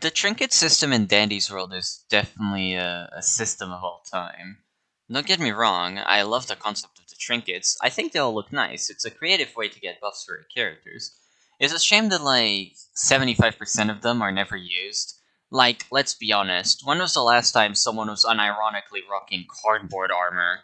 The trinket system in Dandy's world is definitely a system of all time. Don't get me wrong, I love the concept of the trinkets. I think they all look nice. It's a creative way to get buffs for your characters. It's a shame that like 75% of them are never used. Like, let's be honest, when was the last time someone was unironically rocking cardboard armor?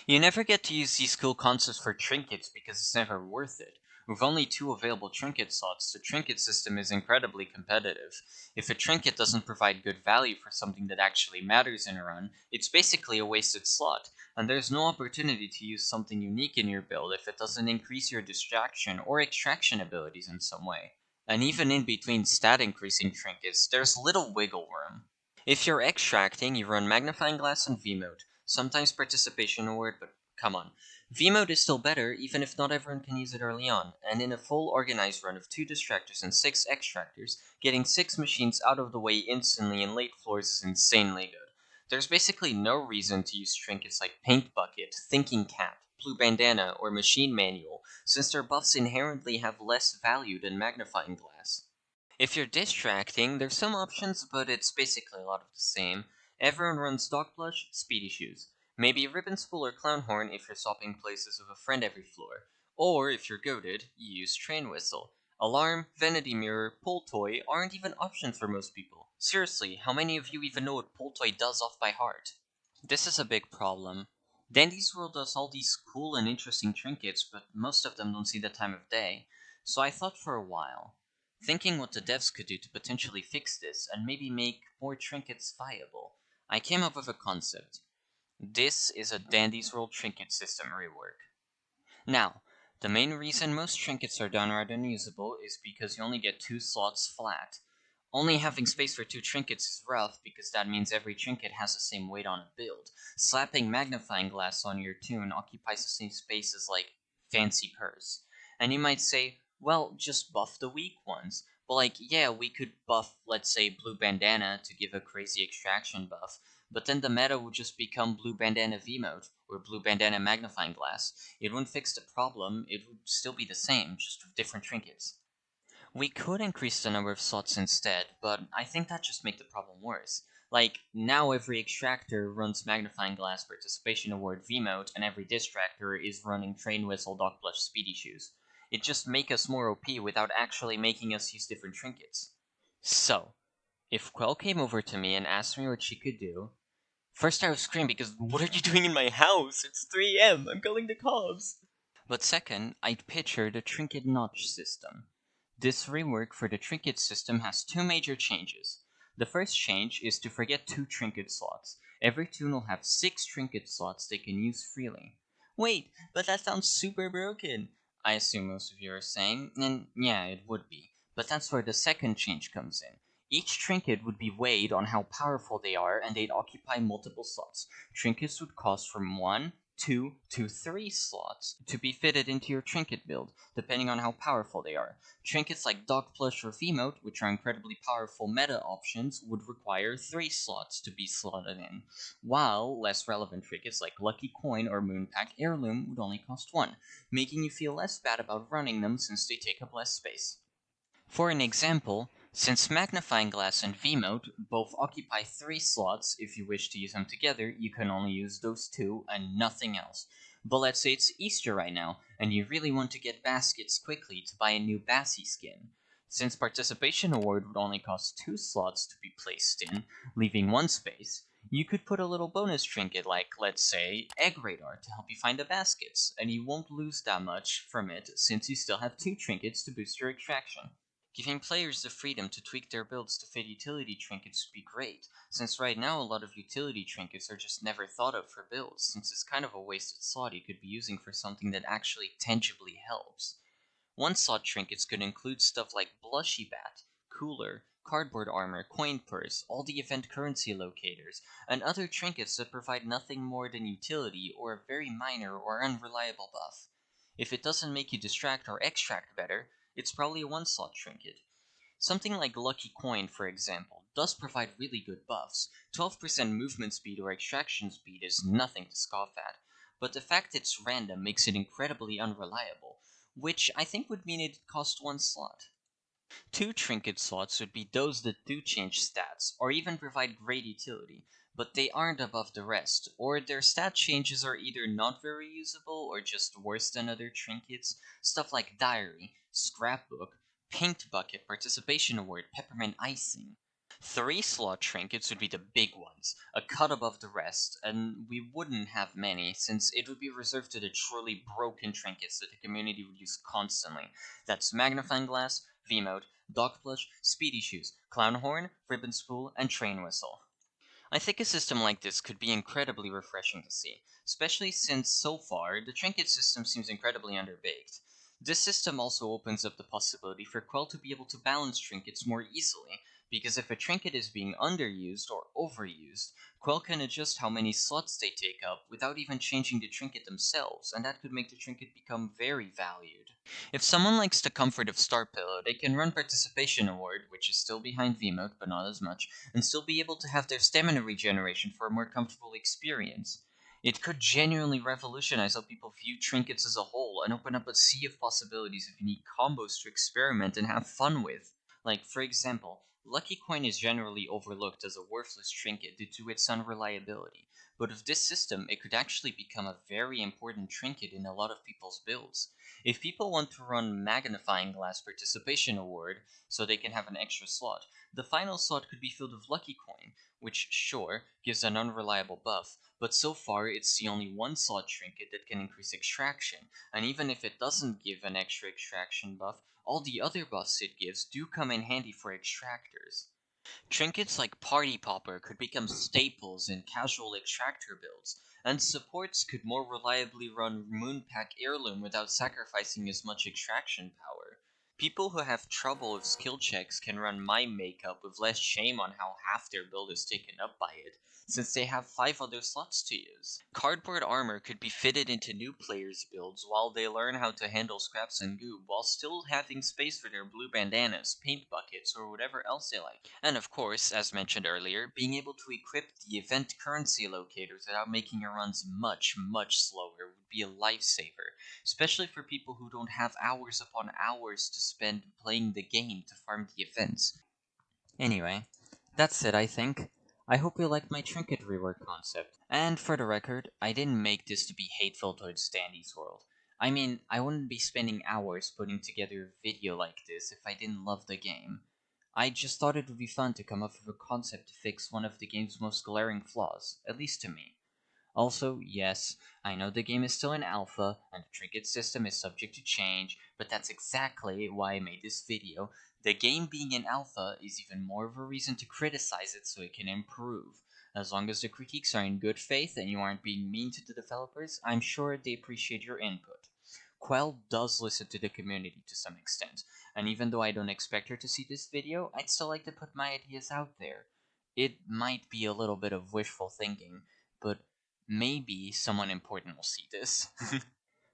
You never get to use these cool concepts for trinkets because it's never worth it. With only two available trinket slots, the trinket system is incredibly competitive. If a trinket doesn't provide good value for something that actually matters in a run, it's basically a wasted slot, and there's no opportunity to use something unique in your build if it doesn't increase your distraction or extraction abilities in some way. And even in between stat increasing trinkets, there's little wiggle room. If you're extracting, you run Magnifying Glass and Veemote, sometimes Participation Award, but come on. Veemote is still better, even if not everyone can use it early on, and in a full organized run of 2 distractors and 6 extractors, getting 6 machines out of the way instantly in late floors is insanely good. There's basically no reason to use trinkets like Paint Bucket, Thinking Cap, Blue Bandana, or Machine Manual, since their buffs inherently have less value than Magnifying Glass. If you're distracting, there's some options, but it's basically a lot of the same. Everyone runs Dog Plush, Speedy Shoes. Maybe Ribbon Spool or Clown Horn if you're swapping places with a friend every floor. Or, if you're goaded, you use Train Whistle. Alarm, Vanity Mirror, Pull Toy aren't even options for most people. Seriously, how many of you even know what Pull Toy does off by heart? This is a big problem. Dandy's World does all these cool and interesting trinkets, but most of them don't see the time of day. So I thought for a while, thinking what the devs could do to potentially fix this and maybe make more trinkets viable, I came up with a concept. This is a Dandy's World trinket system rework. Now, the main reason most trinkets are downright unusable is because you only get 2 slots flat. Only having space for 2 trinkets is rough because that means every trinket has the same weight on a build. Slapping magnifying glass on your tune occupies the same space as like fancy purse. And you might say, well, just buff the weak ones. But like, yeah, we could buff, let's say, blue bandana to give a crazy extraction buff, but then the meta would just become blue bandana Veemote or blue bandana magnifying glass. It wouldn't fix the problem, it would still be the same, just with different trinkets. We could increase the number of slots instead, but I think that just make the problem worse. Like, now every extractor runs Magnifying Glass Participation Award Vmote, and every distractor is running Train Whistle Dog Plush Speedy Shoes. It just make us more OP without actually making us use different trinkets. So, if Quell came over to me and asked me what she could do, first I would scream because what are you doing in my house? It's 3 a.m. I'm calling the cops. But second, I'd pitch her the Trinket Notch system. This rework for the trinket system has 2 major changes. The first change is to forget 2 trinket slots. Every toon will have 6 trinket slots they can use freely. Wait, but that sounds super broken, I assume most of you are saying, and yeah, it would be. But that's where the second change comes in. Each trinket would be weighed on how powerful they are, and they'd occupy multiple slots. Trinkets would cost from 1, 2 to 3 slots to be fitted into your trinket build, depending on how powerful they are. Trinkets like Dog Plush or Veemote, which are incredibly powerful meta options, would require 3 slots to be slotted in, while less relevant trinkets like Lucky Coin or Moonpack Heirloom would only cost 1, making you feel less bad about running them since they take up less space. For an example, since Magnifying Glass and Veemote both occupy 3 slots, if you wish to use them together, you can only use those 2 and nothing else. But let's say it's Easter right now, and you really want to get baskets quickly to buy a new Bassy skin. Since Participation Award would only cost 2 slots to be placed in, leaving 1 space, you could put a little bonus trinket like, let's say, Egg Radar to help you find the baskets, and you won't lose that much from it since you still have 2 trinkets to boost your extraction. Giving players the freedom to tweak their builds to fit utility trinkets would be great, since right now a lot of utility trinkets are just never thought of for builds, since it's kind of a wasted slot you could be using for something that actually tangibly helps. One-slot trinkets could include stuff like Blushy Bat, Cooler, Cardboard Armor, Coin Purse, all the event currency locators, and other trinkets that provide nothing more than utility or a very minor or unreliable buff. If it doesn't make you distract or extract better, it's probably a one-slot trinket. Something like Lucky Coin, for example, does provide really good buffs. 12% movement speed or extraction speed is nothing to scoff at, but the fact it's random makes it incredibly unreliable, which I think would mean it cost 1 slot. Two trinket slots would be those that do change stats, or even provide great utility, but they aren't above the rest, or their stat changes are either not very usable or just worse than other trinkets. Stuff like Diary, Scrapbook, Paint Bucket, Participation Award, Peppermint Icing. Three slot trinkets would be the big ones, a cut above the rest, and we wouldn't have many, since it would be reserved to the truly broken trinkets that the community would use constantly. That's Magnifying Glass, Veemote, Dog Plush, Speedy Shoes, Clown Horn, Ribbon Spool, and Train Whistle. I think a system like this could be incredibly refreshing to see, especially since so far the trinket system seems incredibly underbaked. This system also opens up the possibility for Quell to be able to balance trinkets more easily, because if a trinket is being underused or overused, Quell can adjust how many slots they take up without even changing the trinket themselves, and that could make the trinket become very valued. If someone likes the comfort of Star Pillow, they can run Participation Award, which is still behind Vmote but not as much, and still be able to have their stamina regeneration for a more comfortable experience. It could genuinely revolutionize how people view trinkets as a whole and open up a sea of possibilities of unique combos to experiment and have fun with. Like, for example, Lucky Coin is generally overlooked as a worthless trinket due to its unreliability, but with this system, it could actually become a very important trinket in a lot of people's builds. If people want to run Magnifying Glass Participation Award so they can have an extra slot, the final slot could be filled with Lucky Coin, which, sure, gives an unreliable buff, but so far it's the only one slot trinket that can increase extraction, and even if it doesn't give an extra extraction buff, all the other buffs it gives do come in handy for extractors. Trinkets like Party Popper could become staples in casual extractor builds, and supports could more reliably run Moonpack Heirloom without sacrificing as much extraction power. People who have trouble with skill checks can run My Makeup with less shame on how half their build is taken up by it, since they have 5 other slots to use. Cardboard armor could be fitted into new players' builds while they learn how to handle scraps and goob, while still having space for their blue bandanas, paint buckets, or whatever else they like. And of course, as mentioned earlier, being able to equip the event currency locators without making your runs much, much slower would be a lifesaver, especially for people who don't have hours upon hours to spend playing the game to farm the events. Anyway, that's it, I think. I hope you liked my trinket rework concept. And for the record, I didn't make this to be hateful towards Dandy's World. I mean, I wouldn't be spending hours putting together a video like this if I didn't love the game. I just thought it would be fun to come up with a concept to fix one of the game's most glaring flaws, at least to me. Also, yes, I know the game is still in alpha, and the trinket system is subject to change, but that's exactly why I made this video. The game being in alpha is even more of a reason to criticize it so it can improve. As long as the critiques are in good faith and you aren't being mean to the developers, I'm sure they appreciate your input. Quell does listen to the community to some extent, and even though I don't expect her to see this video, I'd still like to put my ideas out there. It might be a little bit of wishful thinking, but maybe someone important will see this.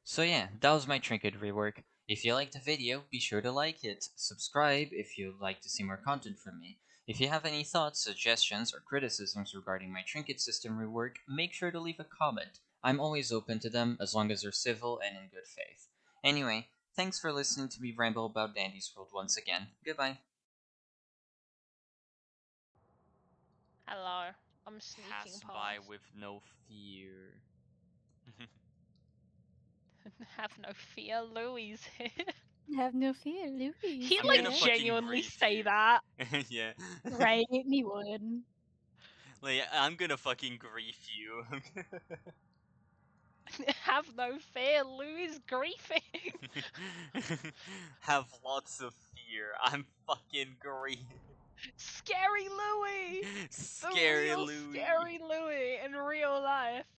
So yeah, that was my trinket rework. If you liked the video, be sure to like it. Subscribe if you'd like to see more content from me. If you have any thoughts, suggestions, or criticisms regarding my trinket system rework, make sure to leave a comment. I'm always open to them as long as they're civil and in good faith. Anyway, thanks for listening to me ramble about Dandy's World once again. Goodbye. Hello. I'm sneaking Pass by past. with no fear. Have no fear, Louis is here. Have no fear, Louis He I'm like gonna here. fucking genuinely grief say you. that. Yeah. Right, me would. Like, I'm gonna fucking grief you. Have no fear, Louis griefing. Have lots of fear. I'm fucking grief. Scary Louis! The Scary real Louie. scary Louis in real life.